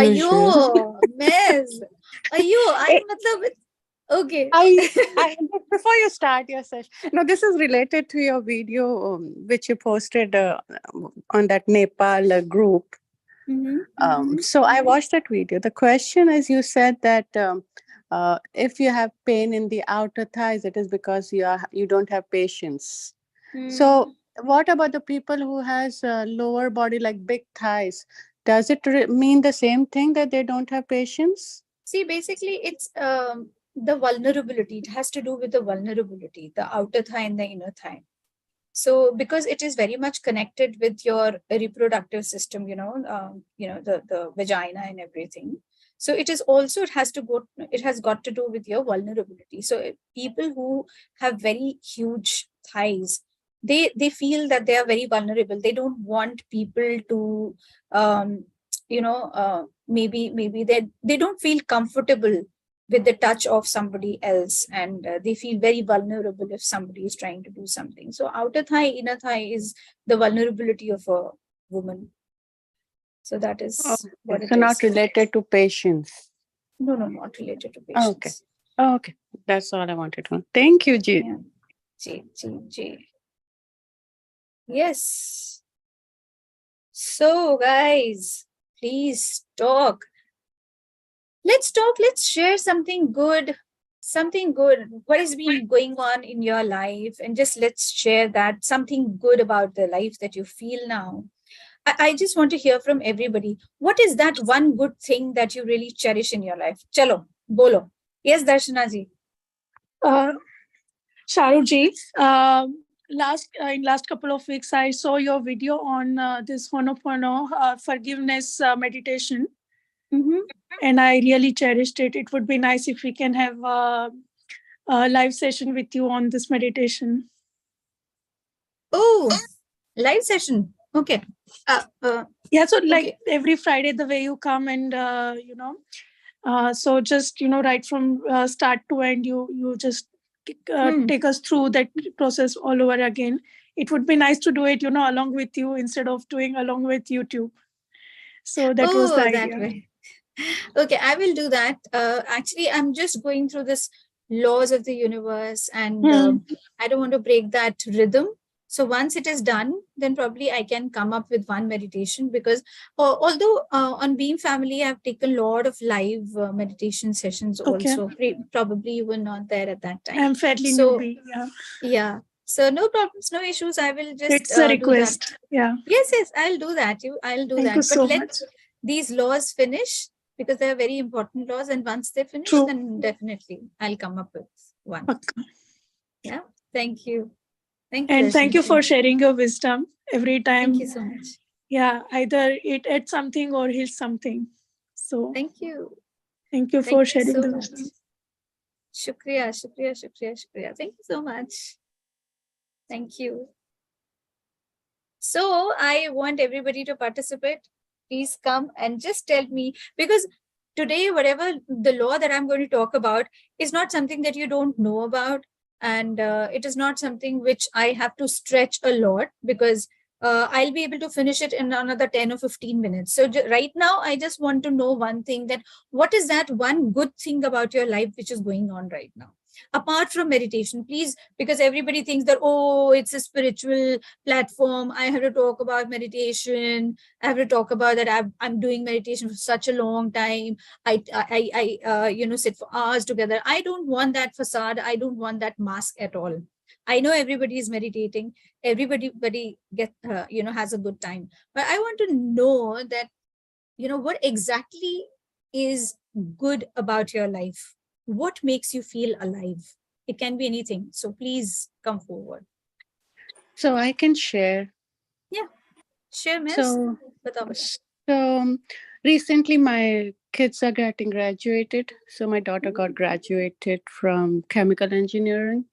अयो mess अयो I Eh, मतलब okay. before you start your session, no, this is related to your video which you posted on that Nepal group. So I watched that video. The question is, you said that if you have pain in the outer thighs, it is because you don't have patience. So what about the people who has lower body like big thighs? Does it mean the same thing that they don't have patience? See, basically, it's the vulnerability. It has to do with the vulnerability, the outer thigh and the inner thigh. So, because it is very much connected with your reproductive system, the vagina and everything. So, it has got to do with your vulnerability. So, people who have very huge thighs, they feel that they are very vulnerable. They don't want people to, maybe they don't feel comfortable with the touch of somebody else, and they feel very vulnerable if somebody is trying to do something. So outer thigh, inner thigh is the vulnerability of a woman. So that is what it So not is. related to patience. No, not related to Okay. patients. Okay. That's all I wanted to know. Thank you, Ji. Yeah. J. Yes. So guys, please talk. Let's talk. Let's share something good. What has been going on in your life, and just let's share that something good about the life that you feel now. I just want to hear from everybody. What is that one good thing that you really cherish in your life? Chalo, bolo. Yes, Darshana ji. Uh, Sharoo ji, in last couple of weeks, I saw your video on this Honopono forgiveness meditation, and I really cherished it. It would be nice if we can have a live session with you on this meditation. Oh, live session. Okay. Yeah, so like okay. every Friday, the way you come and so just right from start to end, you just take us through that process all over again. It would be nice to do it along with you instead of doing along with YouTube. So that was the idea. That way. Okay, I will do that. Actually, I'm just going through this laws of the universe, and I don't want to break that rhythm. So once it is done, then probably I can come up with one meditation, because although on Beam Family, I've taken a lot of live meditation sessions also. Probably you were not there at that time. I'm fairly newbie. Yeah. So no problems, no issues. I will just it's a request. Do that. Yeah. Yes, I'll do that. I'll do Thank that. You so let much. These laws finish, because they are very important laws, and once they finish, then definitely I'll come up with one. Okay. Yeah. Thank you. And thank you for sharing your wisdom every time. Thank you so much. Yeah, either it adds something or heals something. So thank you. Thank you for sharing the wisdom. Shukriya. Thank you so much. Thank you. So I want everybody to participate. Please come and just tell me, because today, whatever the law that I'm going to talk about is not something that you don't know about. And it is not something which I have to stretch a lot, because I'll be able to finish it in another 10 or 15 minutes. So right now, I just want to know one thing, that what is that one good thing about your life which is going on right now? Apart from meditation, please, because everybody thinks that, oh, it's a spiritual platform, I have to talk about meditation, I have to talk about that I'm doing meditation for such a long time, I sit for hours together. I don't want that facade, I don't want that mask at all. I know everybody is meditating, everybody has a good time, but I want to know that what exactly is good about your life. What makes you feel alive? It can be anything. So please come forward. So I can share. Yeah. Share, miss. So recently my kids are getting graduated. So my daughter got graduated from chemical engineering,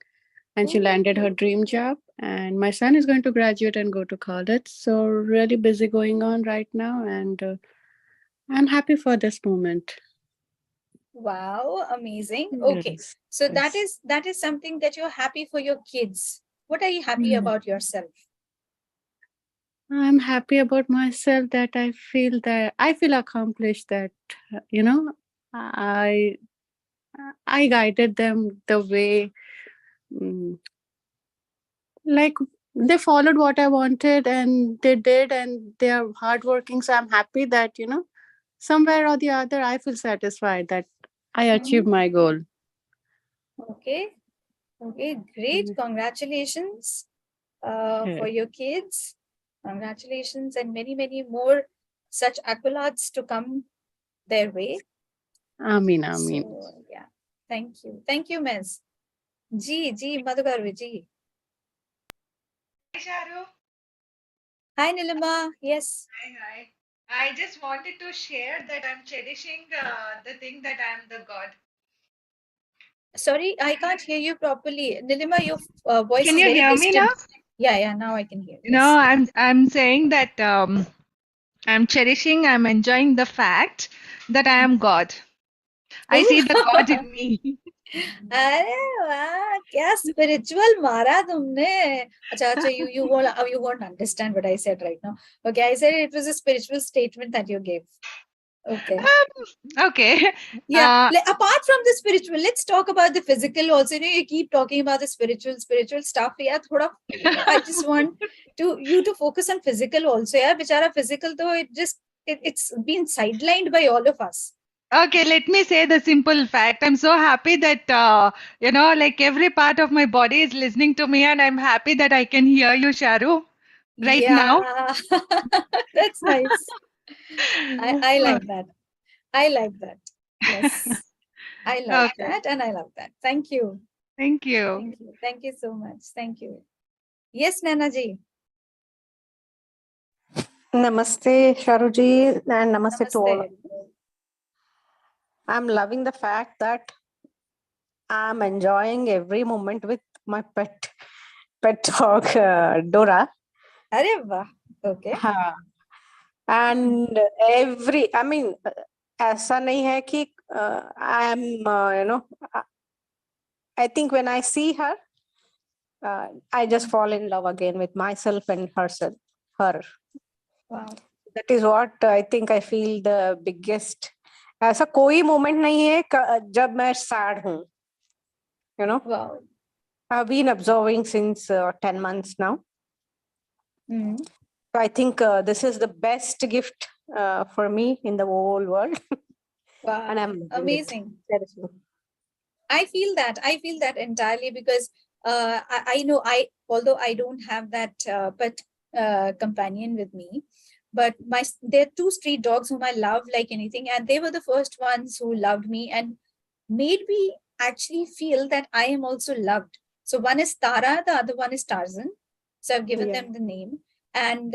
and she landed her dream job. And my son is going to graduate and go to college. So really busy going on right now. And I'm happy for this moment. Wow, amazing. Okay. Yes. So yes. that is something that you're happy for your kids. What are you happy about yourself? I'm happy about myself, that I feel accomplished, that you know I I guided them the way, mm, like they followed what I wanted, and they did, and they are hardworking. So I'm happy that somewhere or the other I feel satisfied that I achieved my goal. Okay. Okay, great. Congratulations for your kids. Congratulations, and many, many more such accolades to come their way. Amin, amin. So, yeah. Thank you. Thank you, Ms. Ji, Madhugarvi, Ji. Hi, Sharoo. Hi, Nilima. Yes. Hi. I just wanted to share that I'm cherishing the thing that I'm the God. Sorry, I can't hear you properly. Nilima, your voice Can is you very hear me now? distant. Yeah, now I can hear. No, Yes. I'm saying that I'm cherishing, I'm enjoying the fact that I am God. I see the God in me. अरे वाह क्या spiritual मारा तुमने अच्छा you won't understand what I said right now. Okay, I said it was a spiritual statement that you gave. Okay. Okay. Yeah. Apart from the spiritual, let's talk about the physical also. You keep talking about the spiritual stuff. Yeah, I just want you to focus on physical also. Yeah, bichara physical though it's been sidelined by all of us. Okay, let me say the simple fact. I'm so happy that, like every part of my body is listening to me, and I'm happy that I can hear you, Sharoo, right now. Yeah, that's nice. I like that. I like that. Yes, I like Okay. that, and I love that. Thank you. Thank you. Thank you. Thank you so much. Thank you. Yes, Nana ji. Namaste, Sharuji, and namaste to all. Namaste. I'm loving the fact that I'm enjoying every moment with my pet dog, Dora. Arey वाह. Okay. And I mean, ऐसा नहीं है कि I am, I think when I see her, I just fall in love again with myself and her. Wow. That is what I think I feel the biggest. ऐसा कोई moment नहीं है जब मैं सैड हूँ. Wow. I've been observing since 10 months now. Mm. So I think this is the best gift for me in the whole world. Wow. And I'm amazing. Seriously. I feel that entirely because I know although I don't have that pet companion with me, but there are two street dogs whom I love like anything, and they were the first ones who loved me and made me actually feel that I am also loved. So one is Tara, the other one is Tarzan. So I've given them the name, and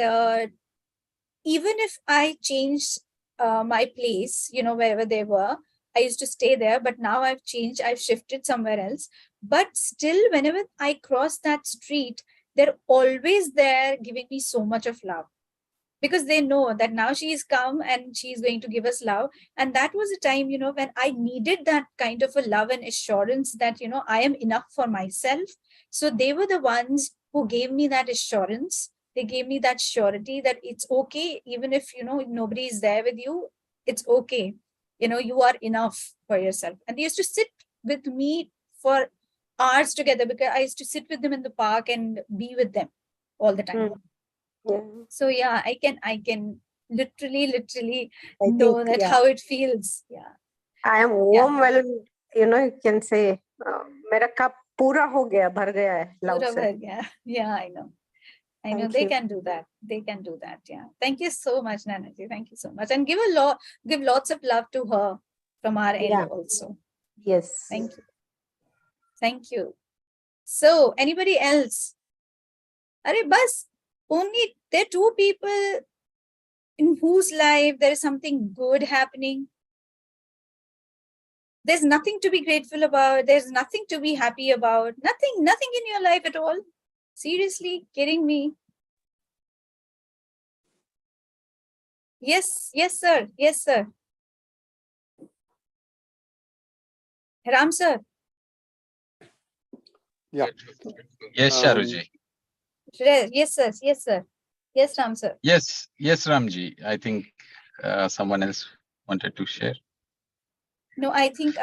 even if I changed my place, wherever they were, I used to stay there, but now I've changed, I've shifted somewhere else. But still, whenever I cross that street, they're always there giving me so much of love because they know that now she's come and she's going to give us love. And that was a time, when I needed that kind of a love and assurance that, I am enough for myself. So they were the ones who gave me that assurance. They gave me that surety that it's okay, even if, nobody is there with you, it's okay. You are enough for yourself. And they used to sit with me for hours together because I used to sit with them in the park and be with them all the time. Yeah. So yeah, I can literally I know think, that how it feels. Yeah. I am overwhelmed. You can say, मेरा cup पूरा हो गया, भर गया है love Pura से. bhar gaya. Yeah, I know. Thank They you. can do that. They can do that. Yeah. Thank you so much, Nanaji. Thank you so much. And give lots of love to her from our end Yeah. also. Yes. Thank you. Thank you. So anybody else? Arey bus. Only there are two people in whose life there is something good happening. There's nothing to be grateful about. There's nothing to be happy about. Nothing in your life at all. Seriously, kidding me? Yes, sir. Yes, sir. Ram, sir. Yeah. Yes, Sharuji. Yes, sir. Yes, sir. Yes, Ram sir. Yes, Ramji. I think someone else wanted to share. No, I think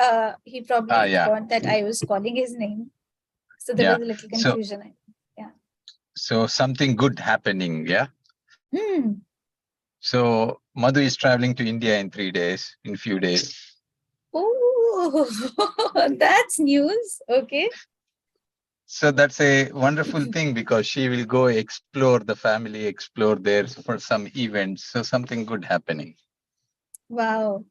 he probably Yeah. thought that I was calling his name. So there Yeah. was a little So, confusion. I think. Yeah. so something good happening. Yeah. Hmm. So Madhu is traveling to India in 3 days, in few days. Oh, that's news. Okay. So that's a wonderful thing because she will go explore the family, explore there for some events. So something good happening. Wow.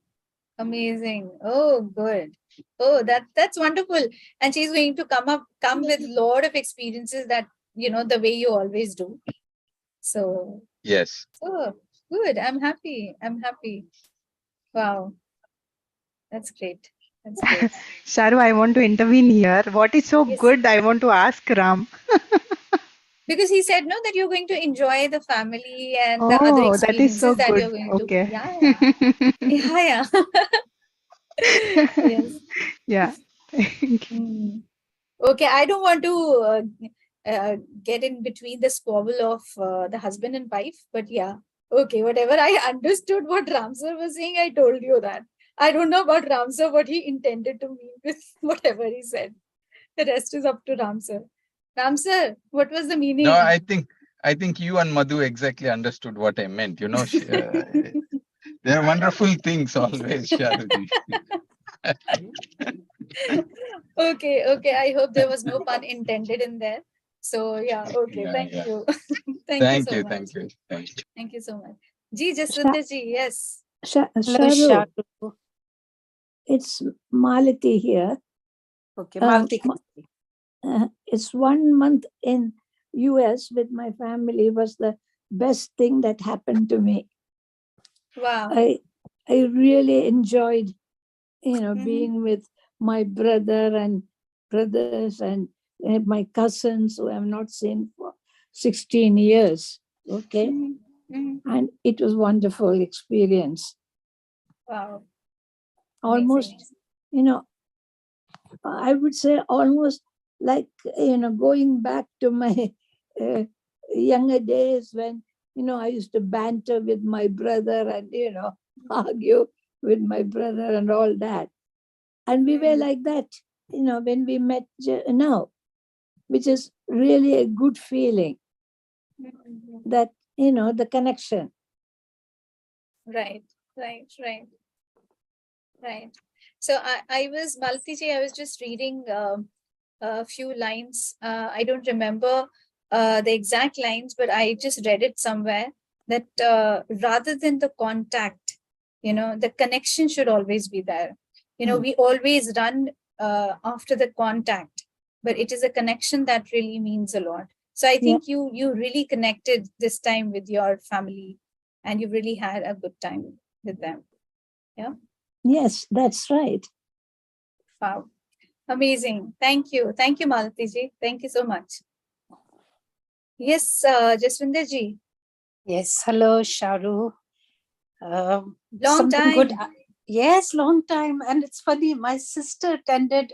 Amazing. Oh, good. Oh, that's wonderful. And she's going to come with a lot of experiences that, the way you always do. So, Yes. oh, good. I'm happy. Wow. That's great. That's great. Sharoo, I want to intervene here. What is so Yes. good? I want to ask Ram. Because he said, no, that you're going to enjoy the family and the other Oh, that is so experiences that good. you're going to. Okay. Yeah, yeah. Yeah, yeah. Yes. Yeah. Mm. Okay, I don't want to get in between the squabble of the husband and wife, but yeah. Okay, whatever I understood what Ramsar was saying, I told you that. I don't know about Ramsar, what he intended to mean with whatever he said. The rest is up to Ramsar. Ramsar, what was the meaning? No, I think you and Madhu exactly understood what I meant. You know, there are wonderful things always, Sharuji. Okay. I hope there was no pun intended in there. So yeah, okay. Yeah, Thank yeah. you. Thank you so much. Thank you. Thank you so much. Ji, Jaswinder ji, yes. Hello, Sharoo, Sharoo. it's Malati here. Okay, Malti. It's 1 month in US with my family was the best thing that happened to me. Wow. I really enjoyed, being with my brother and brothers and my cousins who I have not seen for 16 years. Okay. And it was wonderful experience. Wow. Almost, I would say almost like, going back to my younger days when, I used to banter with my brother and, argue with my brother and all that. And we were like that, when we met now, which is really a good feeling that, the connection. Right. So I was, Malti I was just reading a few lines. I don't remember the exact lines, but I just read it somewhere that rather than the contact, the connection should always be there. We always run after the contact, but it is a connection that really means a lot. So I think you really connected this time with your family and you really had a good time with them. Yeah. Yes, that's right. Wow. Amazing. Thank you. Thank you, Malati ji. Thank you so much. Yes, Jaswinder ji. Yes, hello, Sharoo. Long time. Good. Yes, long time. And it's funny, my sister attended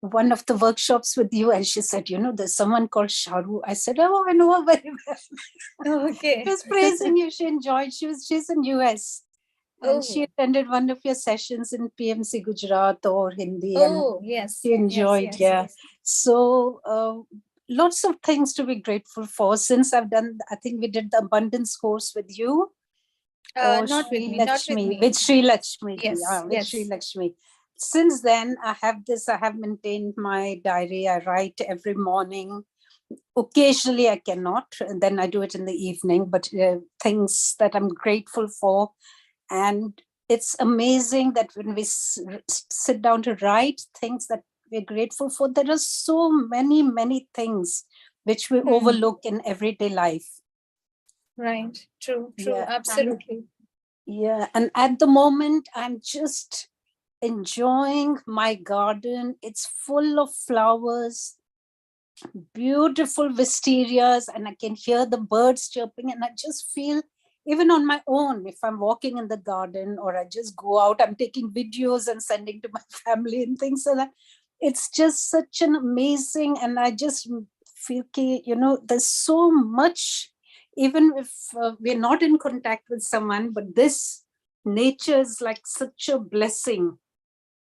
one of the workshops with you and she said, there's someone called Sharoo. I said, oh, I know her very well. Okay. She was praising you. She enjoyed. She's in US. And she attended one of your sessions in PMC Gujarat or Hindi. Oh, yes. She enjoyed, yes. So lots of things to be grateful for. Since I think we did the abundance course with you. Not with me. With Sri Lakshmi. Yes. Sri Lakshmi. Since then, I have maintained my diary. I write every morning. Occasionally I cannot, and then I do it in the evening, but things that I'm grateful for. And it's amazing that when we sit down to write things that we're grateful for, there are so many, many things which we overlook in everyday life. Right. True. Absolutely. And at the moment, I'm just enjoying my garden. It's full of flowers, beautiful wisterias, and I can hear the birds chirping, and I just feel, even on my own, if I'm walking in the garden or I just go out, I'm taking videos and sending to my family and things like that. It's just such an amazing, and I just feel ki, there's so much, even if we're not in contact with someone, but this nature is like such a blessing.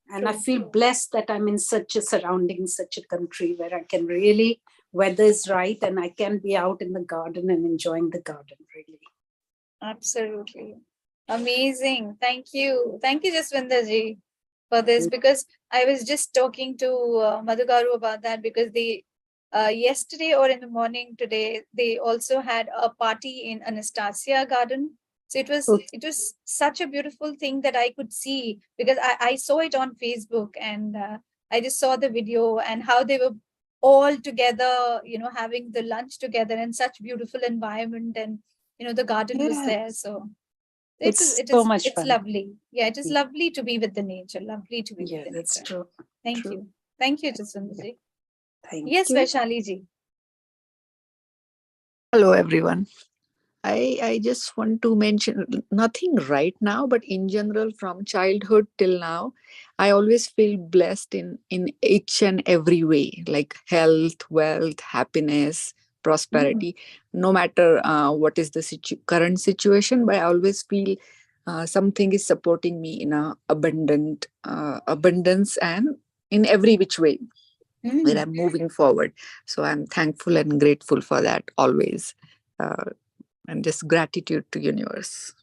And I feel blessed that I'm in such a surrounding, such a country where I can really, weather is right, and I can be out in the garden and enjoying the garden, really. Absolutely. Amazing. Thank you. Thank you, Jaswinder ji, for this, because I was just talking to Madhugaru about that, because they yesterday or in the morning today, they also had a party in Anastasia Garden. So it was such a beautiful thing that I could see, because I saw it on Facebook, and I just saw the video and how they were all together, having the lunch together in such beautiful environment, and the garden was there. So it's so much it's fun. lovely. Yeah, it is lovely to be with the nature. Lovely to be with the nature. That's true. Thank you. Thank you, Jaswinder ji. Thank Yes, you. Vaishali ji. Hello, everyone. I just want to mention nothing right now, but in general, from childhood till now, I always feel blessed in each and every way, like health, wealth, happiness, prosperity. No matter what is the current situation, but I always feel something is supporting me in a abundance and in every which way where I'm moving forward. So I'm thankful and grateful for that always. And just gratitude to universe.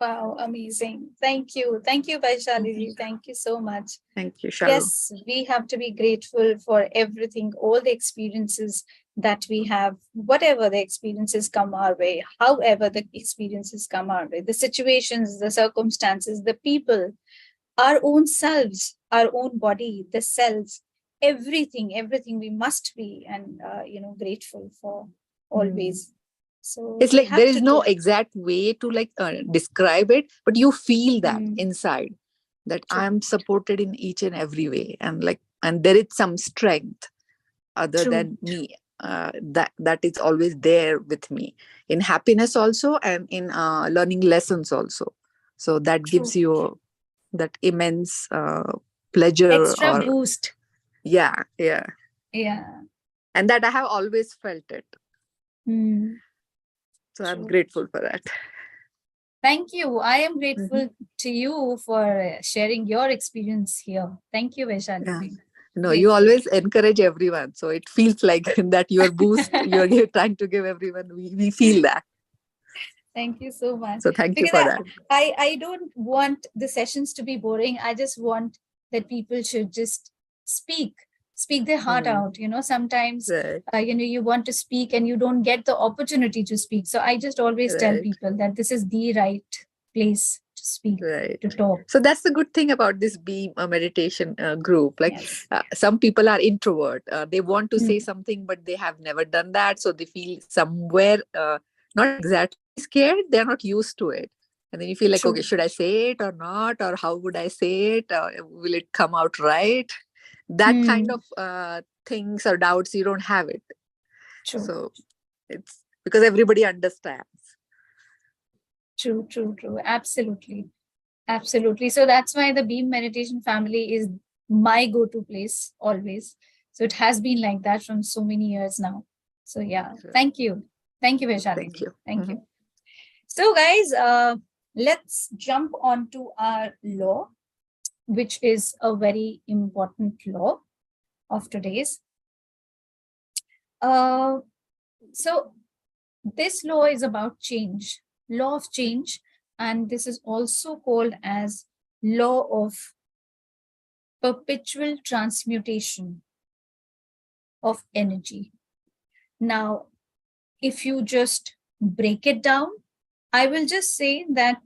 Wow, amazing. Thank you. Thank you, Vaishali ji. Thank you so much. Thank you, Sharoo. Yes, we have to be grateful for everything, all the experiences that we have, whatever the experiences come our way, however the experiences come our way, the situations, the circumstances, the people, our own selves, our own body, the cells, everything we must be and grateful for always. So it's like there is no exact way to describe it, but you feel that inside that I'm supported in each and every way, and there is some strength other than me that is always there with me in happiness also, and in learning lessons also. So that gives you that immense pleasure, extra boost. Yeah. And that I have always felt it. So I'm grateful for that. Thank you. I am grateful to you for sharing your experience here. Thank you, Vaishali. Yeah. No, you always encourage everyone. So it feels like that your boost, you're trying to give everyone. We feel that. Thank you so much. So thank you for that. I don't want the sessions to be boring. I just want that people should just speak their heart out. Sometimes, you want to speak and you don't get the opportunity to speak. So I just always tell people that this is the right place to speak, to talk. So that's the good thing about this Beam meditation group. Some people are introvert. They want to say something, but they have never done that. So they feel somewhere not exactly scared. They're not used to it. And then you feel like, okay, should I say it or not? Or how would I say it? Will it come out right? That kind of things or doubts, you don't have it. So it's because everybody understands. True. Absolutely. So that's why the Beam Meditation family is my go-to place always. So it has been like that from so many years now. So yeah, thank you. Thank you, Vaishali. Thank you. So guys, let's jump on to our law, which is a very important law of today's. So this law is about change, law of change, and this is also called as law of perpetual transmutation of energy. Now, if you just break it down, I will just say that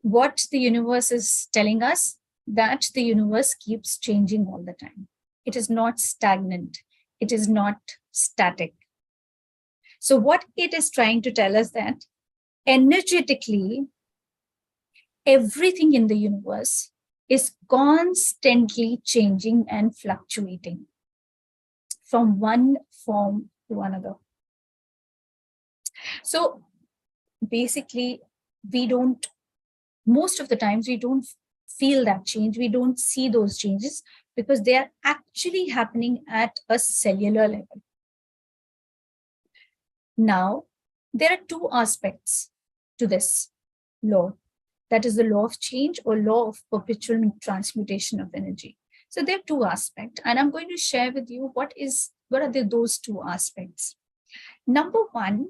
what the universe is telling us, that the universe keeps changing all the time. It is not stagnant. It is not static. So what it is trying to tell us that energetically, everything in the universe is constantly changing and fluctuating from one form to another. So basically, most of the times we don't feel that change. We don't see those changes because they are actually happening at a cellular level. Now, there are two aspects to this law. That is the law of change or law of perpetual transmutation of energy. So there are two aspects, and I'm going to share with you what are those two aspects. Number one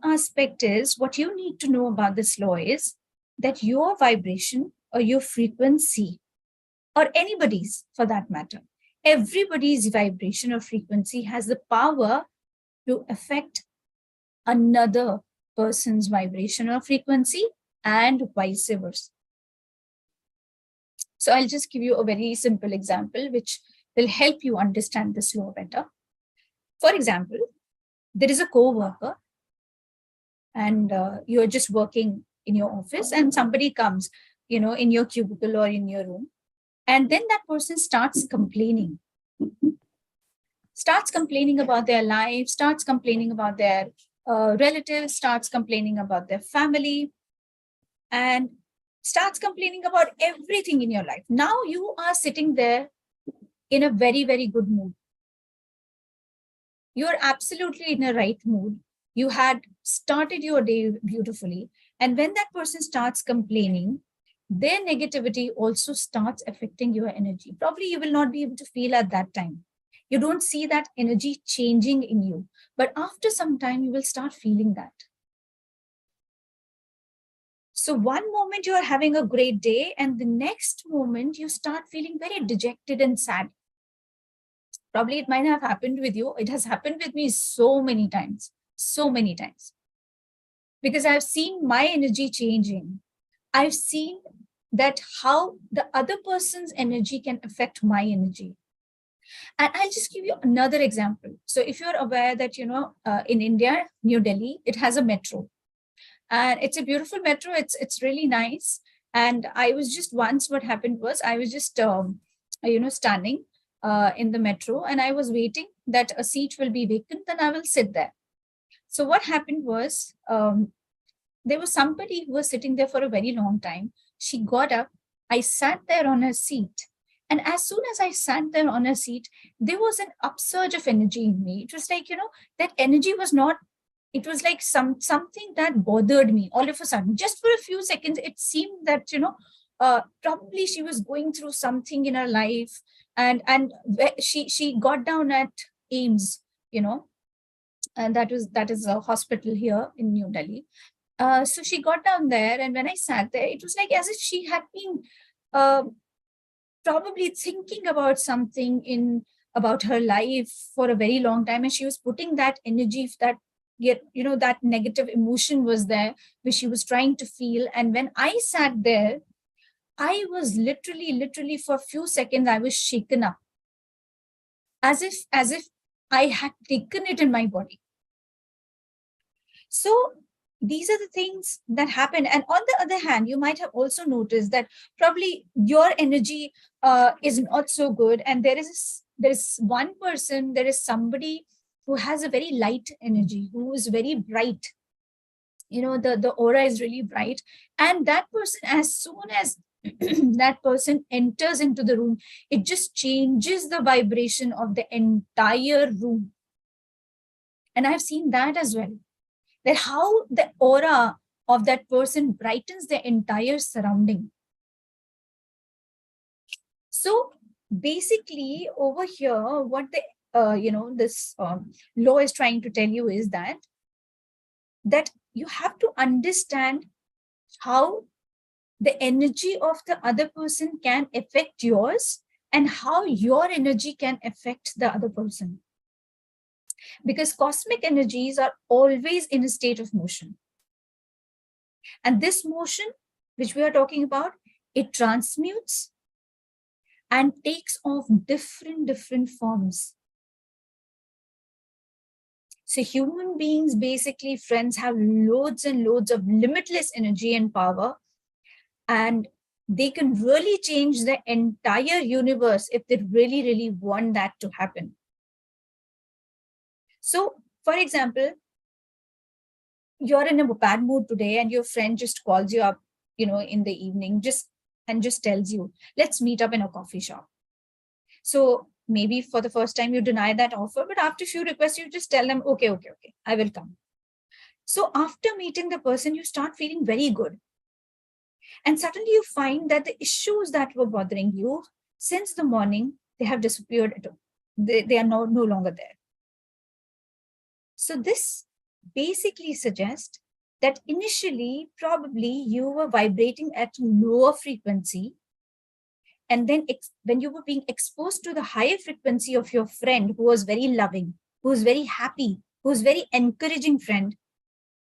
aspect is, what you need to know about this law is that your vibration or your frequency, or anybody's for that matter, everybody's vibration or frequency has the power to affect another person's vibration or frequency, and vice versa. So I'll just give you a very simple example which will help you understand this law better. For example, there is a co-worker and you're just working in your office and somebody comes, in your cubicle or in your room, and then that person starts complaining about their life, starts complaining about their relatives, starts complaining about their family, and starts complaining about everything in your life. Now you are sitting there in a very, very good mood. You're absolutely in a right mood. You had started your day beautifully. And when that person starts complaining, their negativity also starts affecting your energy. Probably you will not be able to feel at that time. You don't see that energy changing in you. But after some time, you will start feeling that. So one moment you are having a great day, and the next moment you start feeling very dejected and sad. Probably it might have happened with you. It has happened with me so many times. Because I've seen my energy changing. I've seen that how the other person's energy can affect my energy. And I'll just give you another example. So if you're aware that, in India, New Delhi, it has a metro. And it's a beautiful metro. It's really nice. And I was just once, what happened was I was just, standing in the metro, and I was waiting that a seat will be vacant, then I will sit there. So what happened was there was somebody who was sitting there for a very long time. She got up. I sat there on her seat. And as soon as I sat there on her seat, there was an upsurge of energy in me. It was like, that energy was not, it was like something that bothered me all of a sudden. Just for a few seconds, it seemed that, probably she was going through something in her life. And she got down at AIMS, and that is a hospital here in New Delhi. So she got down there, and when I sat there, it was like as if she had been probably thinking about something about her life for a very long time, and she was putting that energy, that that negative emotion was there, which she was trying to feel. And when I sat there, I was literally for a few seconds, I was shaken up, as if I had taken it in my body. So these are the things that happen. And on the other hand, you might have also noticed that probably your energy is not so good. And there is one person, there is somebody who has a very light energy, who is very bright. The aura is really bright. And that person, as soon as that person enters into the room, it just changes the vibration of the entire room. And I've seen that as well. That how the aura of that person brightens the entire surrounding. So basically over here, what this law is trying to tell you is that you have to understand how the energy of the other person can affect yours, and how your energy can affect the other person. Because cosmic energies are always in a state of motion. And this motion, which we are talking about, it transmutes and takes off different forms. So human beings, basically, friends, have loads and loads of limitless energy and power. And they can really change the entire universe if they really want that to happen. So, for example, you're in a bad mood today and your friend just calls you up, in the evening, just and just tells you, let's meet up in a coffee shop. So maybe for the first time you deny that offer, but after a few requests, you just tell them, okay, I will come. So after meeting the person, you start feeling very good. And suddenly you find that the issues that were bothering you since the morning, they have disappeared. They are no longer there. So this basically suggests that initially, probably you were vibrating at lower frequency. And then when you were being exposed to the higher frequency of your friend, who was very loving, who was very happy, who was very encouraging friend,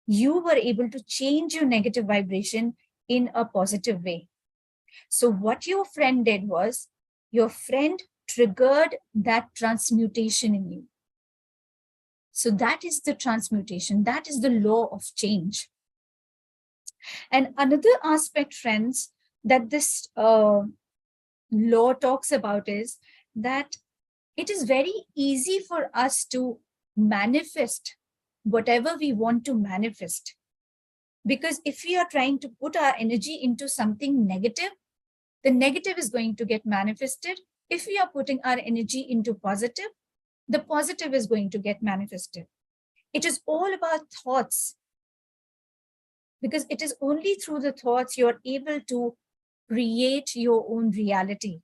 you were able to change your negative vibration in a positive way. So what your friend did was, your friend triggered that transmutation in you. So that is the transmutation. That is the law of change. And another aspect, friends, that this law talks about is that it is very easy for us to manifest whatever we want to manifest. Because if we are trying to put our energy into something negative, the negative is going to get manifested. If we are putting our energy into positive, the positive is going to get manifested. It is all about thoughts, because it is only through the thoughts you're able to create your own reality.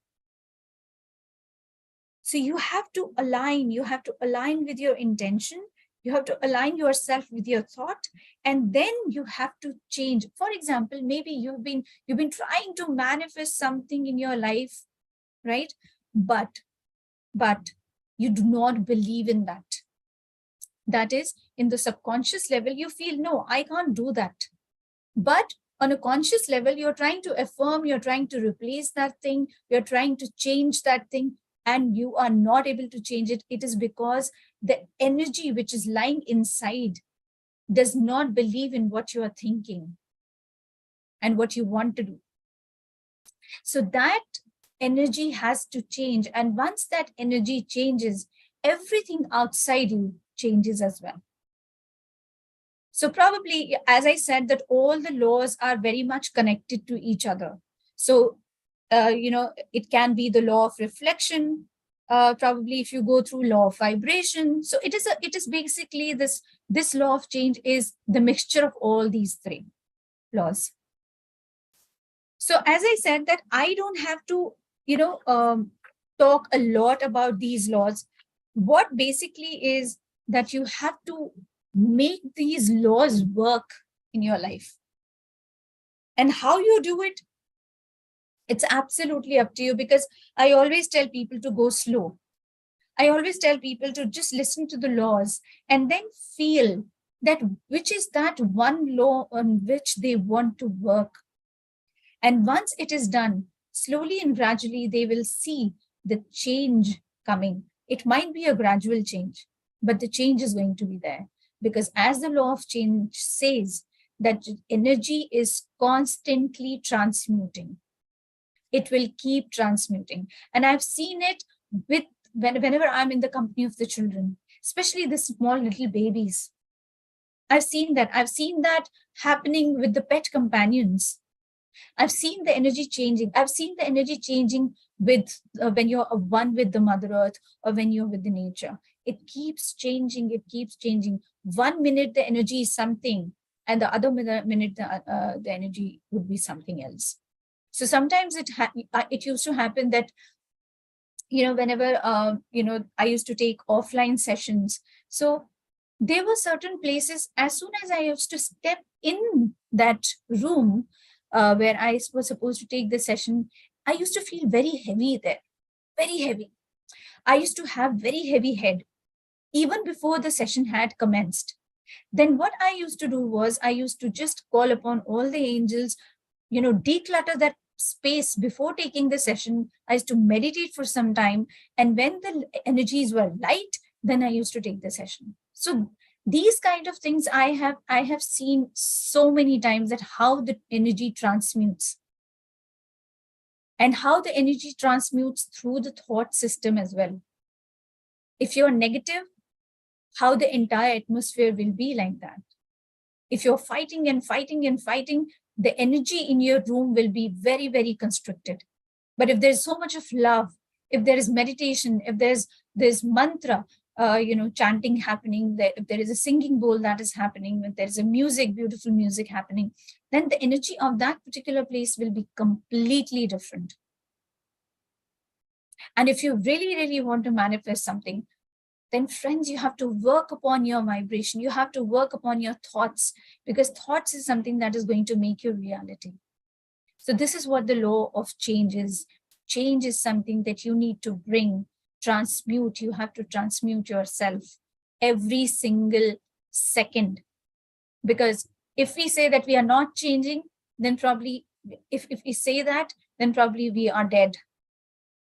So you have to align with your intention. You have to align yourself with your thought, and then you have to change. For example, maybe you've been trying to manifest something in your life, right? But you do not believe in that. That is, in the subconscious level, you feel, no, I can't do that. But on a conscious level, you're trying to affirm, you're trying to replace that thing, you're trying to change that thing, and you are not able to change it. It is because the energy which is lying inside does not believe in what you are thinking and what you want to do. So that energy has to change. And once that energy changes, everything outside you changes as well. So probably, as I said, that all the laws are very much connected to each other. So, it can be the law of reflection. Probably if you go through law of vibration. So it is basically this law of change is the mixture of all these three laws. So as I said, that I don't have to, talk a lot about these laws. What basically is that you have to make these laws work in your life. And how you do it, it's absolutely up to you, because I always tell people to go slow. I always tell people to just listen to the laws and then feel that which is that one law on which they want to work. And once it is done, slowly and gradually, they will see the change coming. It might be a gradual change, but the change is going to be there. Because as the law of change says, that energy is constantly transmuting. It will keep transmuting. And I've seen it whenever I'm in the company of the children, especially the small little babies. I've seen that. I've seen that happening with the pet companions. I've seen the energy changing. I've seen the energy changing with when you're one with the Mother Earth or when you're with the nature. It keeps changing. It keeps changing. 1 minute the energy is something, and the other minute the energy would be something else. So sometimes it used to happen that, whenever I used to take offline sessions. So there were certain places, as soon as I used to step in that room where I was supposed to take the session, I used to feel very heavy there, very heavy. I used to have very heavy head even before the session had commenced. Then what I used to do was I used to just call upon all the angels, declutter that space before taking the session. I used to meditate for some time. And when the energies were light, then I used to take the session. So these kind of things I have seen so many times, that how the energy transmutes. And how the energy transmutes through the thought system as well. If you're negative, how the entire atmosphere will be like that. If you're fighting and fighting and fighting, the energy in your room will be very, very constricted. But if there's so much of love, if there is meditation, if there's mantra, chanting happening, if there is a singing bowl that is happening, if there is a music, beautiful music happening, then the energy of that particular place will be completely different. And if you really, really want to manifest something, then friends, you have to work upon your vibration. You have to work upon your thoughts, because thoughts is something that is going to make your reality. So this is what the law of change is. Change is something that you need to bring, transmute. You have to transmute yourself every single second. Because if we say that we are not changing, then probably, if we say that, then probably we are dead.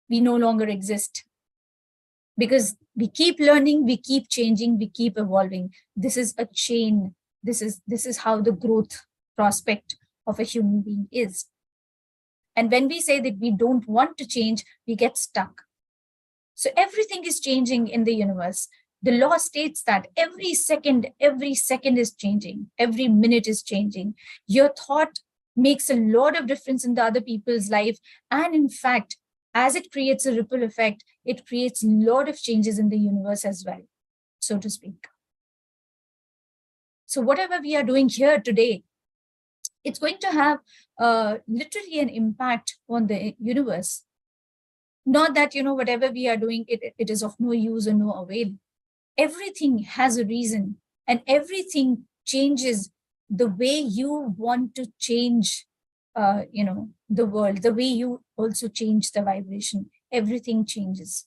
We no longer exist. Because we keep learning, we keep changing, we keep evolving. This is a chain. This is how the growth prospect of a human being is. And when we say that we don't want to change, we get stuck. So everything is changing in the universe. The law states that every second is changing. Every minute is changing. Your thought makes a lot of difference in the other people's life. And in fact, as it creates a ripple effect, it creates a lot of changes in the universe as well, so to speak. So whatever we are doing here today, it's going to have literally an impact on the universe. Not that, whatever we are doing, it is of no use or no avail. Everything has a reason, and everything changes the way you want to change, the world, the way you also change the vibration. Everything changes.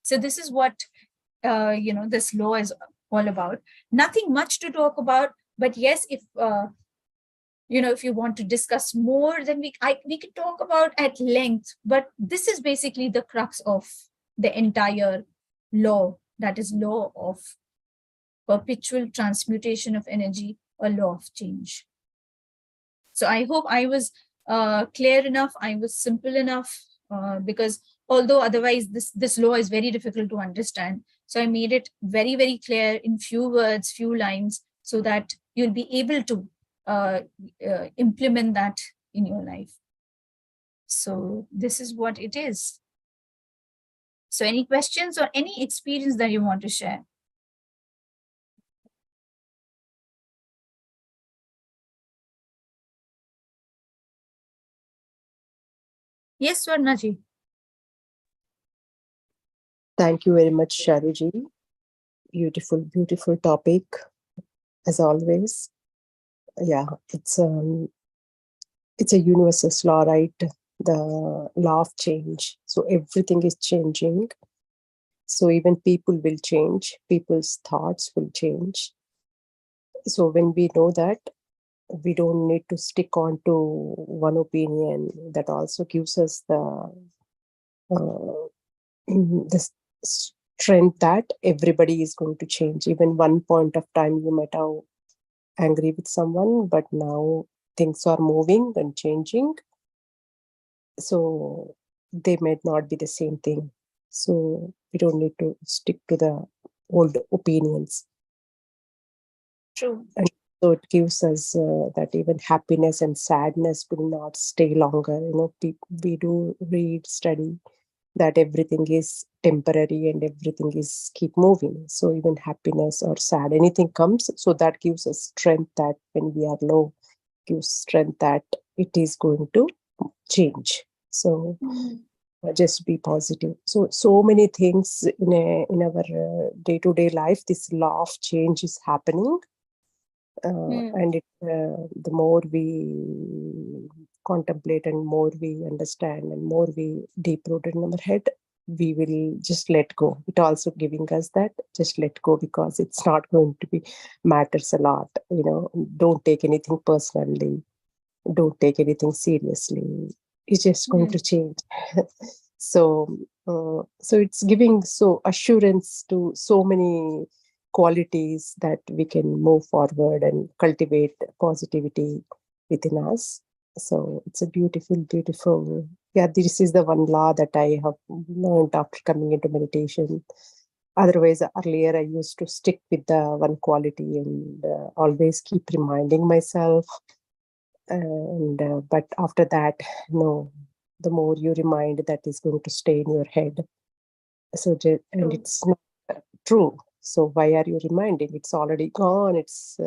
So this is what, this law is all about. Nothing much to talk about, but yes, if you want to discuss more, then we can talk about at length. But this is basically the crux of the entire law. That is law of perpetual transmutation of energy, or law of change. So I hope I was clear enough. I was simple enough, because although otherwise this law is very difficult to understand. So I made it very, very clear in few words, few lines, so that you'll be able to implement that in your life. So this is what it is. So any questions or any experience that you want to share? Yes, Swarnaji. Thank you very much, Sharoo. Beautiful, beautiful topic, as always. Yeah, it's a universal law, right? The law of change. So everything is changing. So even people will change. People's thoughts will change. So when we know that, we don't need to stick on to one opinion. That also gives us the strength that everybody is going to change. Even one point of time, you might have angry with someone, but now things are moving and changing. So they might not be the same thing. So we don't need to stick to the old opinions. True. And so it gives us that even happiness and sadness will not stay longer. We do read, study that everything is temporary and everything is keep moving. So even happiness or sad, anything comes. So that gives us strength that when we are low, gives strength that it is going to change. So just be positive. So many things in our day-to-day life, this law of change is happening. And the more we contemplate and more we understand and more we deep-rooted in our head, we will just let go. It also giving us that just let go, because it's not going to be matters a lot. Don't take anything personally. Don't take anything seriously. It's just going to change. So it's giving assurance to so many qualities that we can move forward and cultivate positivity within us. So it's a beautiful, beautiful. Yeah, this is the one law that I have learned after coming into meditation. Otherwise, earlier I used to stick with the one quality and always keep reminding myself And but after that, no, the more you remind, that is going to stay in your head. So and it's not true. So why are you reminding? It's already gone. It's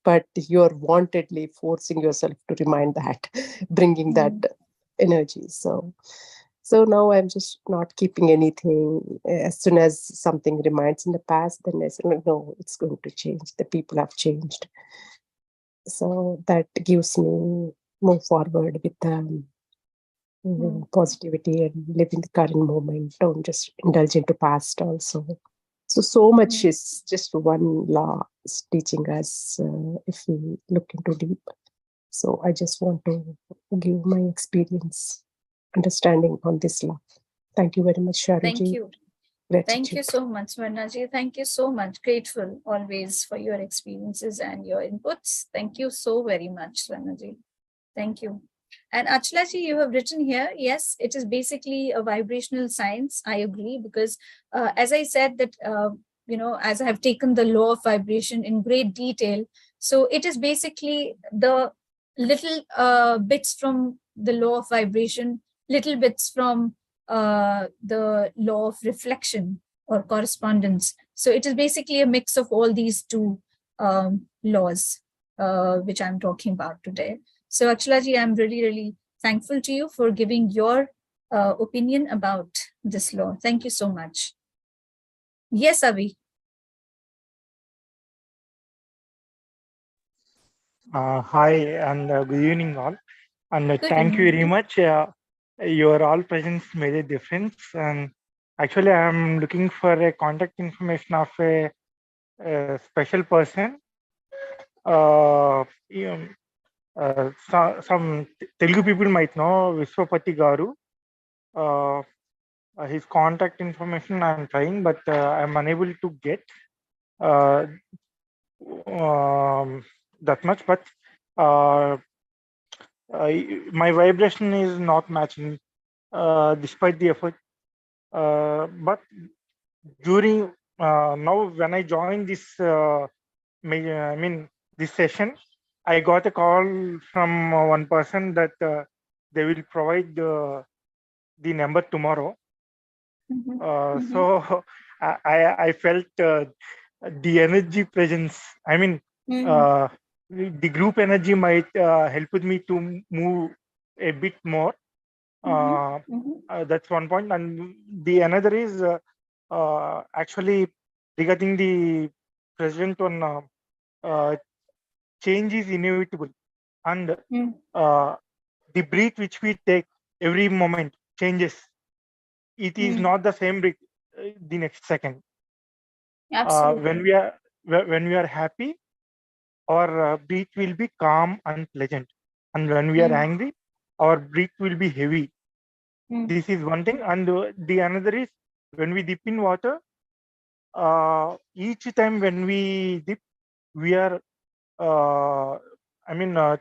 but you're wantedly forcing yourself to remind that, bringing that energy. So now I'm just not keeping anything. As soon as something reminds in the past, then I say, no, it's going to change. The people have changed. So that gives me move forward with positivity and live in the current moment. Don't just indulge into past also. So much is just one law is teaching us if we look into deep. So I just want to give my experience, understanding on this law. Thank you very much, Sharoo. Thank you. Gratitude. Thank you so much, Varnaji. Thank you so much. Grateful always for your experiences and your inputs. Thank you so very much, Varnaji. Thank you. And Achalaji, you have written here, yes, it is basically a vibrational science. I agree, because as I said that, as I have taken the law of vibration in great detail, so it is basically the little bits from the law of vibration, little bits from the law of reflection or correspondence. So it is basically a mix of all these two laws, which I'm talking about today. So Achalaji, I'm really, really thankful to you for giving your opinion about this law. Thank you so much. Yes, Avi. Hi and good evening all. And thank you very evening. much. Your all presence made a difference. And actually, I'm looking for a contact information of a special person. Some Telugu people might know Vishwapati Garu. His contact information I'm trying, but I'm unable to get that much. But my vibration is not matching despite the effort. But during now, when I joined this, this session, I got a call from one person that they will provide the number tomorrow. So I felt the energy presence. I mean, the group energy might help with me to move a bit more. That's one point. And the another is actually regarding the president on change is inevitable, and the breath which we take every moment changes. It is not the same breath the next second. When we are happy, our breath will be calm and pleasant, and when we are angry, our breath will be heavy. This is one thing. And the another is when we dip in water, each time when we dip, we are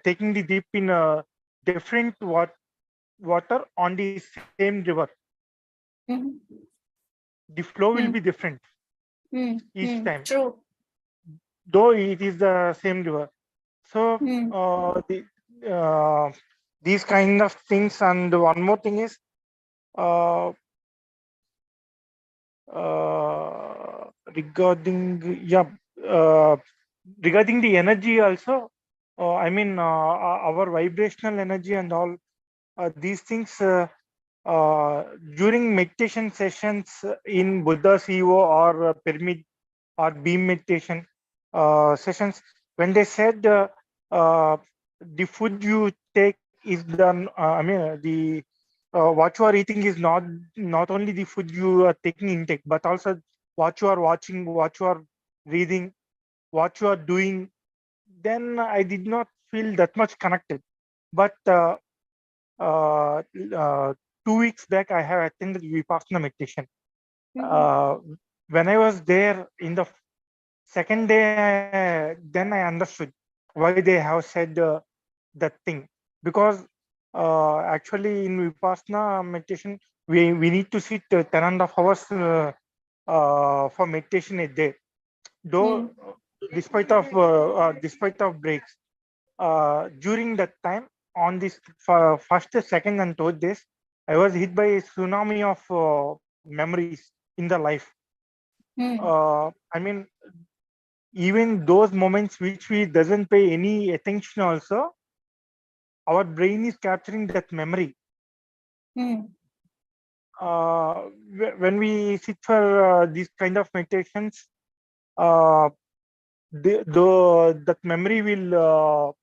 taking the dip in a different water on the same river. The flow will be different each time. True. Though it is the same river. So these kind of things. And one more thing is regarding the energy also. Our vibrational energy and all these things during meditation sessions in Buddha's EO or pyramid or beam meditation sessions, when they said the food you take is done, what you are eating is not only the food you are taking intake, but also what you are watching, what you are reading, what you are doing. Then I did not feel that much connected. But 2 weeks back, I have attended Vipassana meditation. When I was there in the second day, then I understood why they have said that thing. Because actually in Vipassana meditation, we need to sit 10.5 hours for meditation a day. Though despite of breaks. during that time, on this first, second, and third days, I was hit by a tsunami of memories in the life. I mean, even those moments which we doesn't pay any attention also, our brain is capturing that memory. When we sit for these kind of meditations, that memory will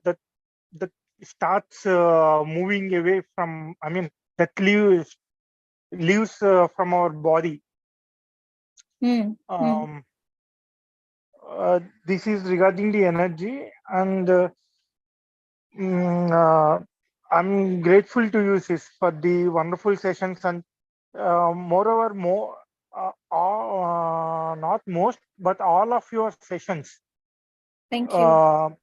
that starts moving away from, that leaves from our body. This is regarding the energy, and I'm grateful to you, sis, for the wonderful sessions, and moreover, not most, but all of your sessions. Thank you.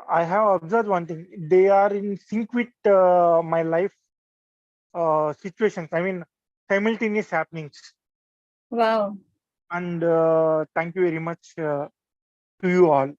I have observed one thing. They are in sync with my life situations. Simultaneous happenings. Wow. And thank you very much to you all.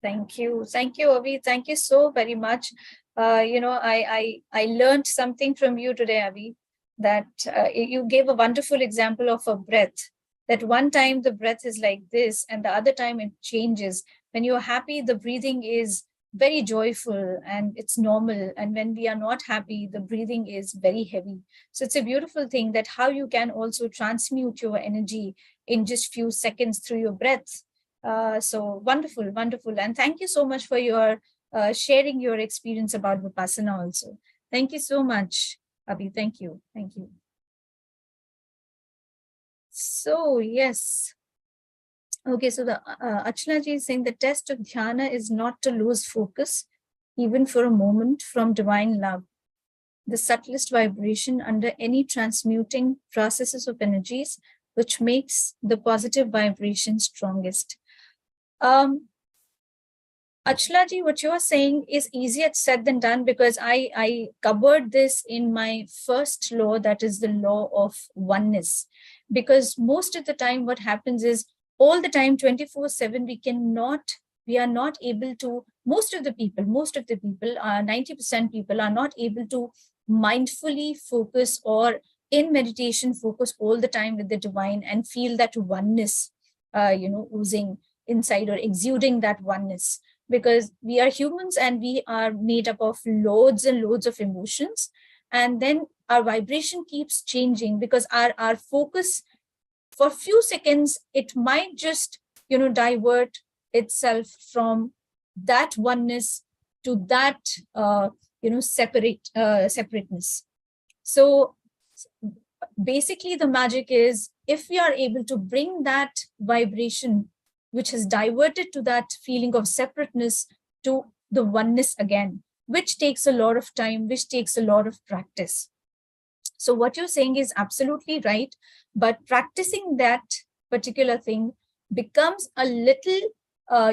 Thank you. Thank you, Avi. Thank you so very much. I learned something from you today, Avi, that you gave a wonderful example of a breath, that one time the breath is like this and the other time it changes. When you're happy, the breathing is very joyful and it's normal. And when we are not happy, the breathing is very heavy. So it's a beautiful thing that how you can also transmute your energy in just few seconds through your breath. So wonderful, wonderful. And thank you so much for your sharing your experience about Vipassana also. Thank you so much, Abhi. Thank you. Thank you. So, yes. Okay, so the Achna ji is saying the test of dhyana is not to lose focus, even for a moment, from divine love, the subtlest vibration under any transmuting processes of energies, which makes the positive vibration strongest. Achla ji, what you are saying is easier said than done, because I covered this in my first law, that is the law of oneness. Because most of the time what happens is all the time 24/7 we are not able to, most of the people, 90% people are not able to mindfully focus or in meditation focus all the time with the divine and feel that oneness, oozing inside or exuding that oneness. Because we are humans and we are made up of loads and loads of emotions, and then our vibration keeps changing because our focus for a few seconds, it might just divert itself from that oneness to that separateness. So basically the magic is if we are able to bring that vibration which has diverted to that feeling of separateness to the oneness again, which takes a lot of time, which takes a lot of practice. So what you're saying is absolutely right, but practicing that particular thing becomes a little,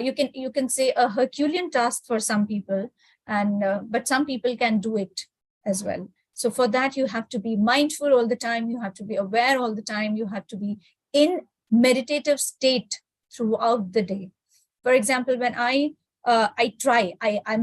you can say a Herculean task for some people, and but some people can do it as well. So for that, you have to be mindful all the time, you have to be aware all the time, you have to be in meditative state throughout the day. For example, when I'm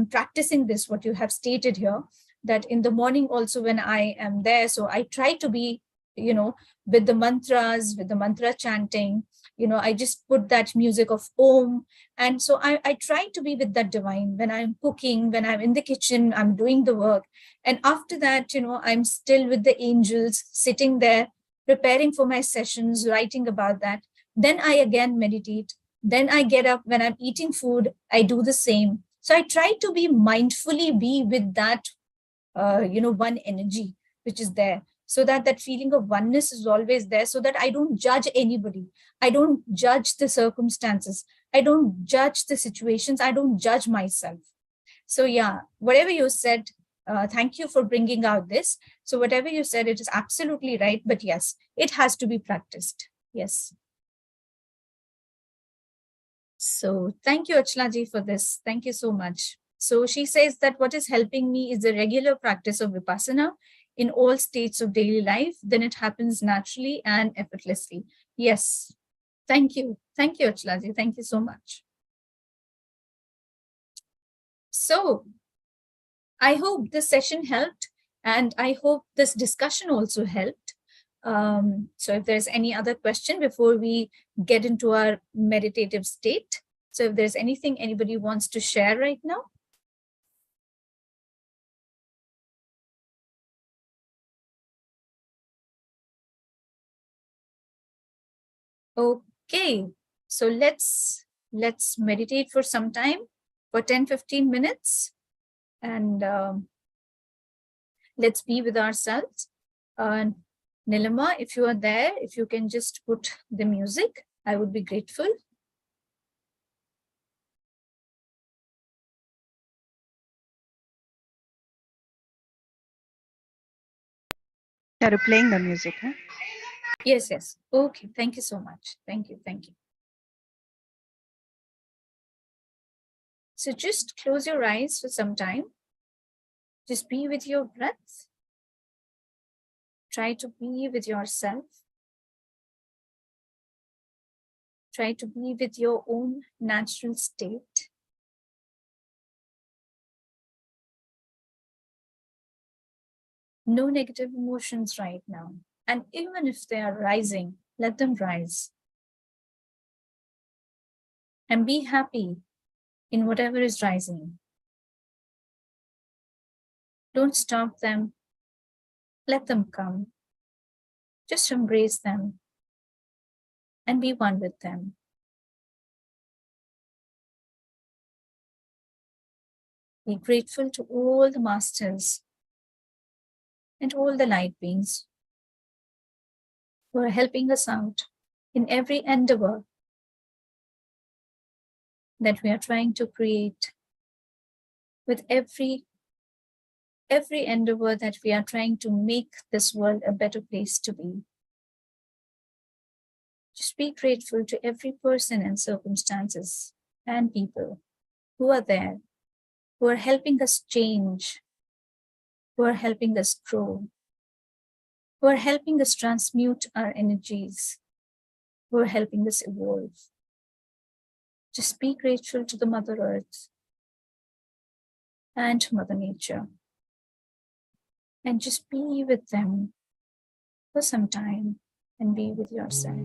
practicing this, what you have stated here, that in the morning also when I am there, so I try to be, with the mantras, with the mantra chanting, I just put that music of Om. And so I try to be with that divine when I'm cooking, when I'm in the kitchen, I'm doing the work. And after that, I'm still with the angels sitting there, preparing for my sessions, writing about that. Then I again meditate. Then I get up when I'm eating food, I do the same. So I try to be mindfully be with that, one energy which is there, so that that feeling of oneness is always there, so that I don't judge anybody. I don't judge the circumstances. I don't judge the situations. I don't judge myself. So yeah, whatever you said, thank you for bringing out this. So whatever you said, it is absolutely right. But yes, it has to be practiced. Yes. So thank you, Achla ji, for this. Thank you so much. So she says that what is helping me is the regular practice of Vipassana in all states of daily life. Then it happens naturally and effortlessly. Yes. Thank you. Thank you, Achalaji. Thank you so much. So I hope this session helped, and I hope this discussion also helped. So if there's any other question before we get into our meditative state, so if there's anything anybody wants to share right now. Okay, so let's meditate for some time, for 10-15 minutes, and let's be with ourselves. Nilima, if you are there, if you can just put the music, I would be grateful. Are you playing the music? Huh? Yes, yes. Okay, thank you so much. Thank you, thank you. So just close your eyes for some time. Just be with your breath. Try to be with yourself. Try to be with your own natural state. No negative emotions right now. And even if they are rising, let them rise. And be happy in whatever is rising. Don't stop them. Let them come. Just embrace them and be one with them. Be grateful to all the masters and all the light beings who are helping us out in every endeavor that we are trying to create, with every endeavor that we are trying to make this world a better place to be. Just be grateful to every person and circumstances and people who are there, who are helping us change, who are helping us grow, who are helping us transmute our energies, who are helping us evolve. Just be grateful to the Mother Earth and Mother Nature, and just be with them for some time and be with yourself.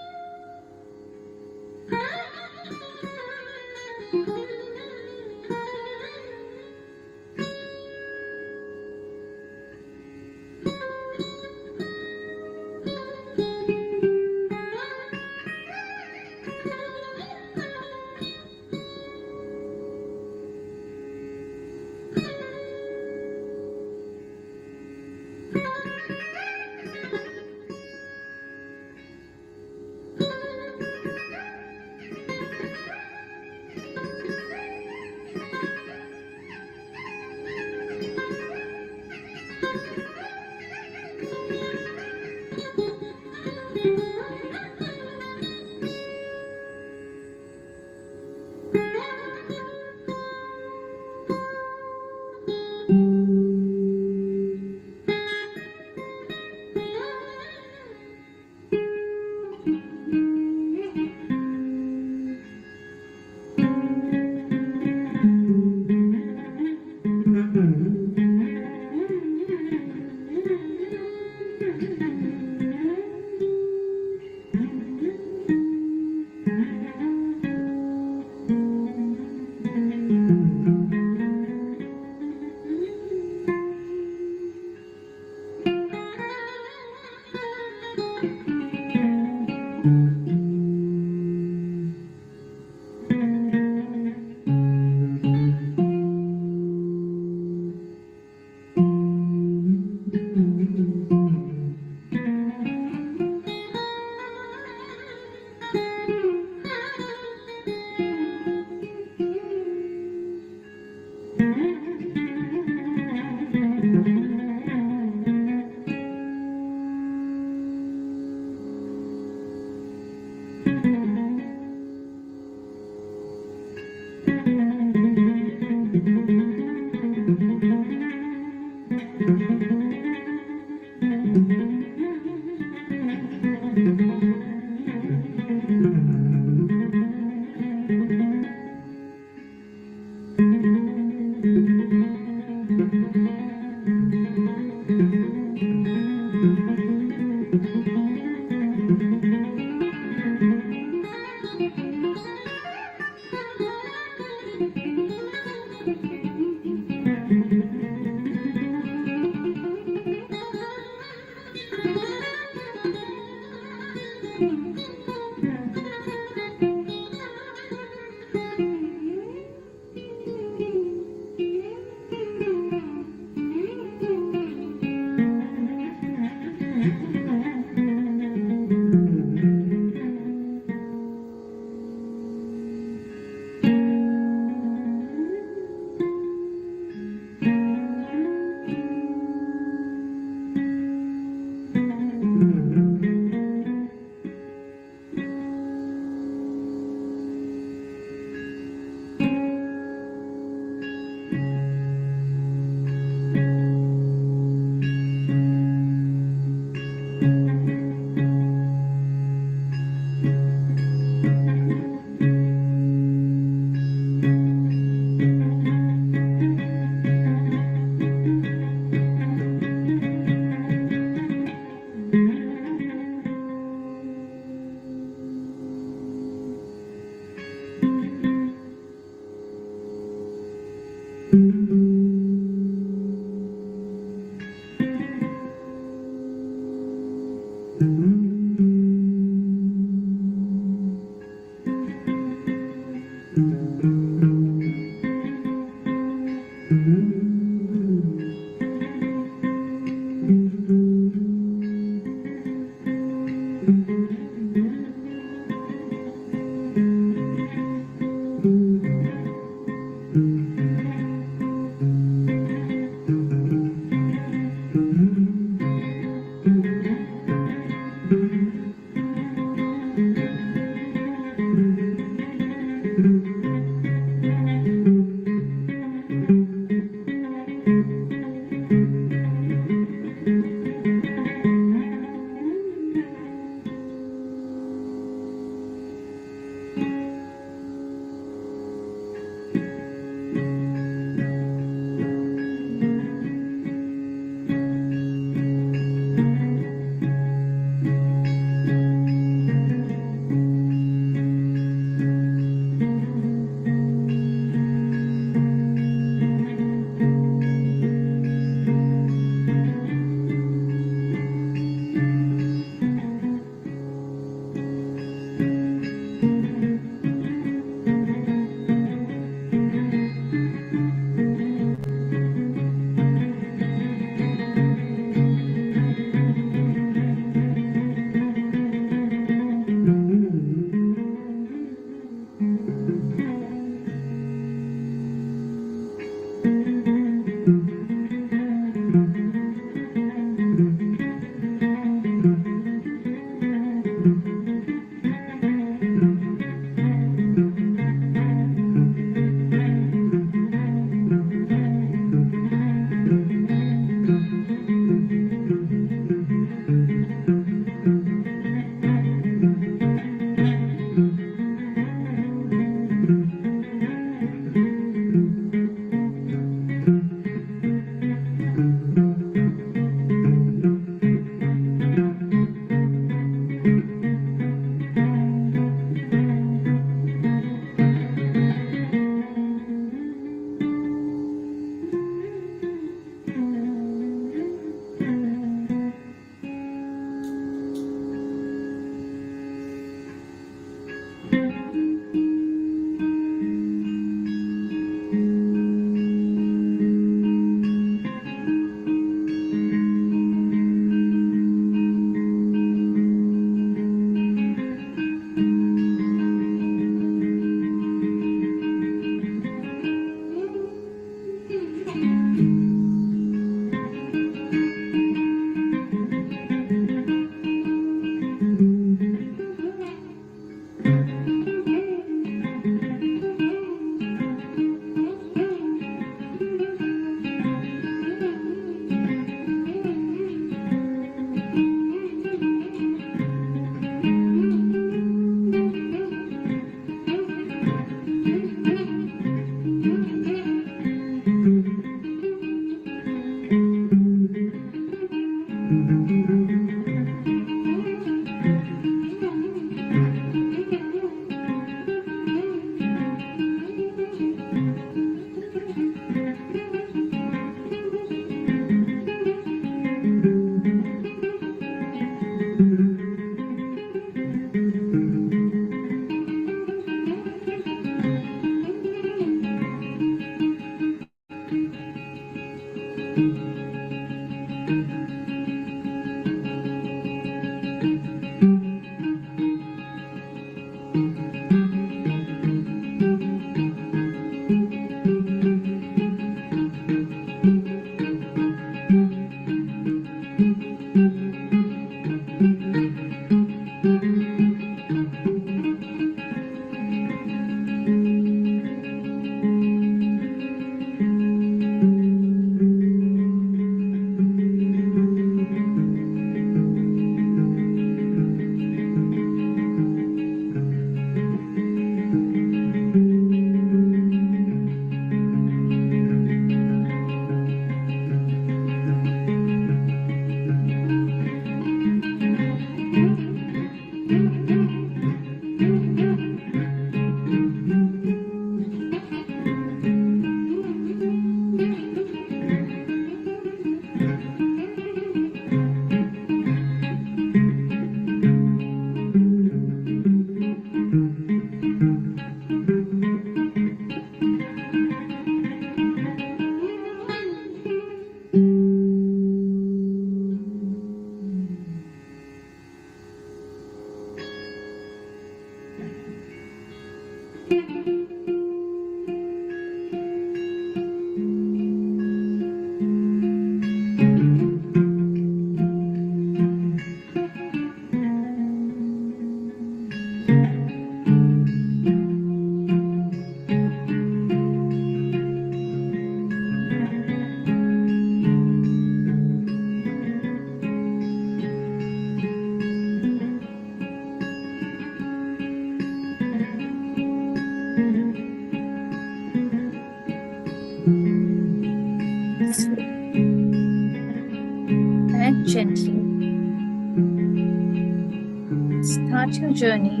start your journey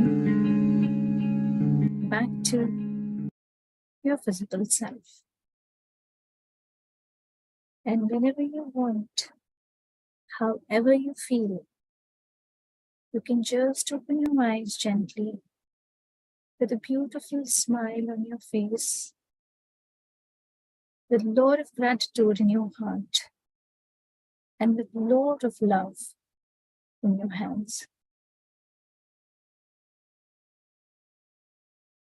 back to your physical self. And whenever you want, however you feel, you can just open your eyes gently with a beautiful smile on your face, with a lot of gratitude in your heart, and with a lot of love in your hands.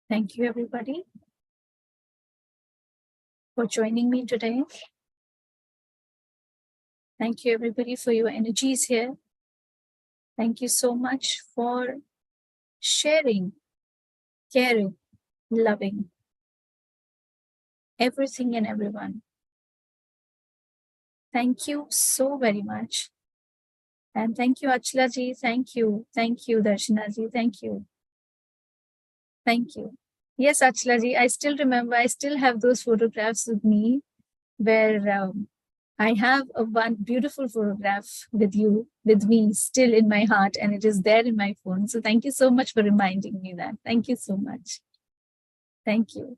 Thank you, everybody, for joining me today. Thank you, everybody, for your energies here. Thank you so much for sharing, caring, loving everything and everyone. Thank you so very much. And thank you, Achla ji. Thank you. Thank you, Darshana ji. Thank you. Thank you. Yes, Achla ji, I still remember, I still have those photographs with me where I have one beautiful photograph with you, with me still in my heart, and it is there in my phone. So thank you so much for reminding me that. Thank you so much. Thank you.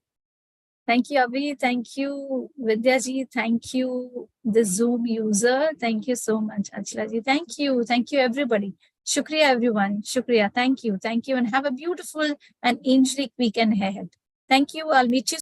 Thank you, Abhi. Thank you, Vidyaji. Thank you, the Zoom user. Thank you so much, Achla-ji. Thank you. Thank you, everybody. Shukriya, everyone. Shukriya. Thank you. Thank you. And have a beautiful and angelic weekend ahead. Thank you. I'll meet you